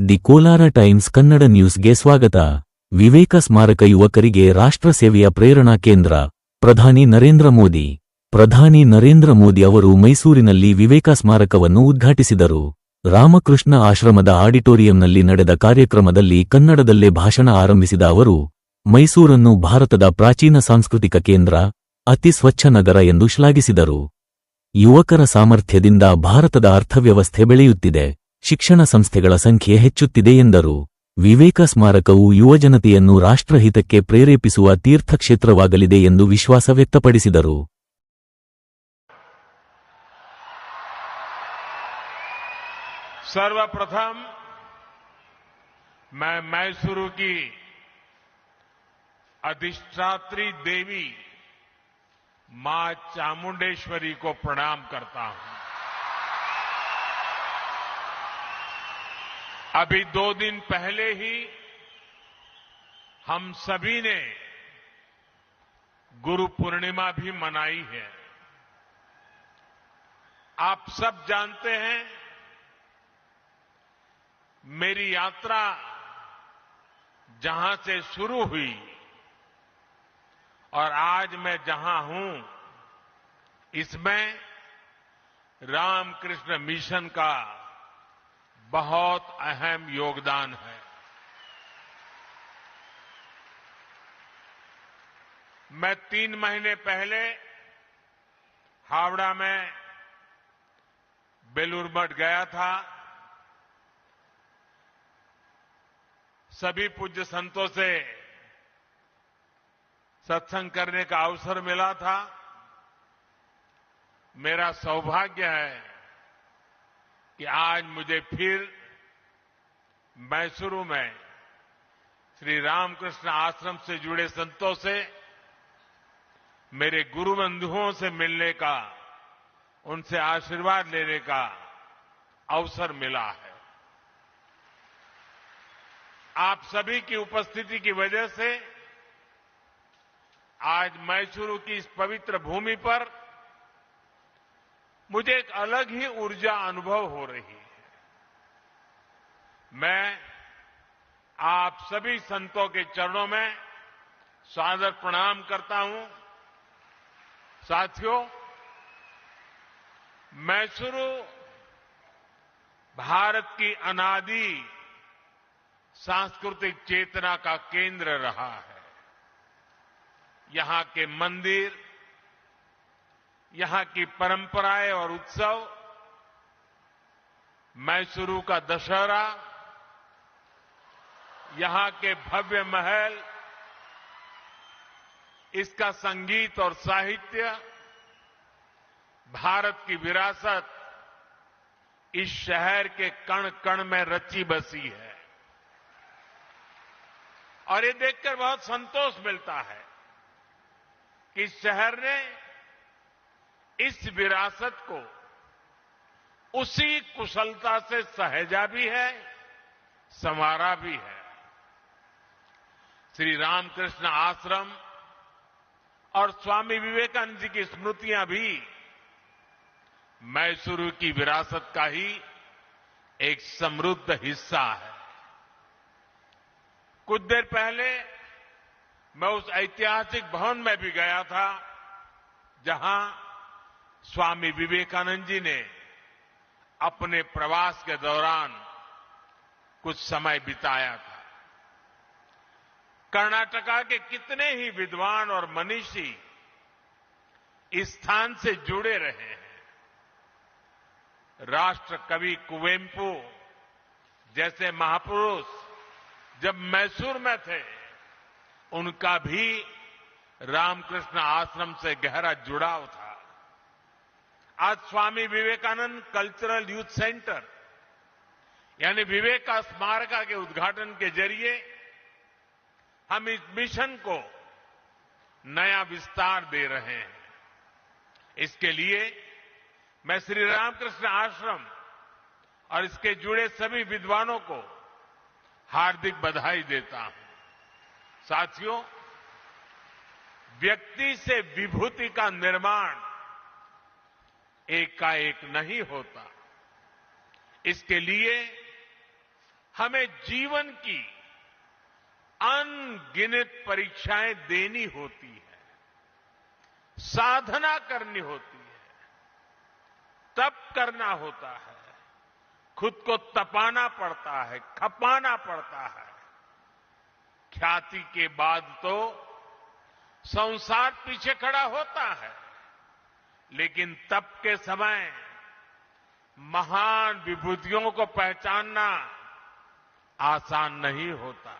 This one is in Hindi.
ದಿ ಕೋಲಾರ ಟೈಮ್ಸ್ ಕನ್ನಡ ನ್ಯೂಸ್ಗೆ ಸ್ವಾಗತ. ವಿವೇಕ ಸ್ಮಾರಕ ಯುವಕರಿಗೆ ರಾಷ್ಟ್ರ ಸೇವೆಯ ಪ್ರೇರಣಾ ಕೇಂದ್ರ. ಪ್ರಧಾನಿ ನರೇಂದ್ರ ಮೋದಿ ಅವರು ಮೈಸೂರಿನಲ್ಲಿ ವಿವೇಕ ಸ್ಮಾರಕವನ್ನು ಉದ್ಘಾಟಿಸಿದರು. ರಾಮಕೃಷ್ಣ ಆಶ್ರಮದ ಆಡಿಟೋರಿಯಂನಲ್ಲಿ ನಡೆದ ಕಾರ್ಯಕ್ರಮದಲ್ಲಿ ಕನ್ನಡದಲ್ಲೇ ಭಾಷಣ ಆರಂಭಿಸಿದ ಅವರು, ಮೈಸೂರನ್ನು ಭಾರತದ ಪ್ರಾಚೀನ ಸಾಂಸ್ಕೃತಿಕ ಕೇಂದ್ರ, ಅತಿ ಸ್ವಚ್ಛ ನಗರ ಎಂದು ಶ್ಲಾಘಿಸಿದರು. ಯುವಕರ ಸಾಮರ್ಥ್ಯದಿಂದ ಭಾರತದ ಅರ್ಥವ್ಯವಸ್ಥೆ ಬೆಳೆಯುತ್ತಿದೆ, ಶಿಕ್ಷಣ ಸಂಸ್ಥೆಗಳ ಸಂಖ್ಯೆ ಹೆಚ್ಚುತ್ತಿದೆ ಎಂದರು. ವಿವೇಕ ಸ್ಮಾರಕವು ಯುವಜನತೆಯನ್ನು ರಾಷ್ಟ್ರಹಿತಕ್ಕೆ ಪ್ರೇರೇಪಿಸುವ ತೀರ್ಥಕ್ಷೇತ್ರವಾಗಲಿದೆ ಎಂದು ವಿಶ್ವಾಸ ವ್ಯಕ್ತಪಡಿಸಿದರು. सर्वप्रथम मैं मैसूरू की अधिष्ठात्री देवी मां चामुंडेश्वरी को प्रणाम करता हूं. अभी 2 दिन पहले ही हम सभी ने गुरु पूर्णिमा भी मनाई है. आप सब जानते हैं, मेरी यात्रा जहां से शुरू हुई और आज मैं जहां हूं, इसमें रामकृष्ण मिशन का बहुत अहम योगदान है. मैं 3 महीने पहले हावड़ा में बेलूर मठ गया था. सभी पूज्य संतों से सत्संग करने का अवसर मिला था. मेरा सौभाग्य है कि आज मुझे फिर मैसूरू में श्री रामकृष्ण आश्रम से जुड़े संतों से, मेरे गुरु बंधुओं से मिलने का, उनसे आशीर्वाद लेने का अवसर मिला है. आप सभी की उपस्थिति की वजह से आज मैसूरू की इस पवित्र भूमि पर मुझे एक अलग ही ऊर्जा अनुभव हो रही है. मैं आप सभी संतों के चरणों में सादर प्रणाम करता हूं. साथियों, मैसूरू भारत की अनादि सांस्कृतिक चेतना का केंद्र रहा है. यहां के मंदिर, यहां की परंपराएं और उत्सव, मैसूरू का दशहरा, यहां के भव्य महल, इसका संगीत और साहित्य, भारत की विरासत इस शहर के कण कण में रची बसी है. और ये देखकर बहुत संतोष मिलता है कि इस शहर ने इस विरासत को उसी कुशलता से सहेजा भी है, संवारा भी है. श्री रामकृष्ण आश्रम और स्वामी विवेकानंद जी की स्मृतियां भी मैसूरू की विरासत का ही एक समृद्ध हिस्सा है. कुछ देर पहले मैं उस ऐतिहासिक भवन में भी गया था जहां स्वामी विवेकानंद जी ने अपने प्रवास के दौरान कुछ समय बिताया था. कर्नाटका के कितने ही विद्वान और मनीषी इस स्थान से जुड़े रहे हैं. राष्ट्र कवि कुवेंपु जैसे महापुरुष जब मैसूर में थे, उनका भी रामकृष्ण आश्रम से गहरा जुड़ाव था. आज Swami Vivekananda cultural youth centre यानी विवेक स्मारक के उद्घाटन के जरिए हम इस मिशन को नया विस्तार दे रहे हैं. इसके लिए मैं श्री रामकृष्ण आश्रम और इसके जुड़े सभी विद्वानों को हार्दिक बधाई देता हूं. साथियों, व्यक्ति से विभूति का निर्माण एकाएक नहीं होता. इसके लिए हमें जीवन की अनगिनत परीक्षाएं देनी होती है, साधना करनी होती है, तप करना होता है, खुद को तपाना पड़ता है, खपाना पड़ता है। ख्याति के बाद तो संसार पीछे खड़ा होता है, लेकिन तप के समय महान विभूतियों को पहचानना आसान नहीं होता।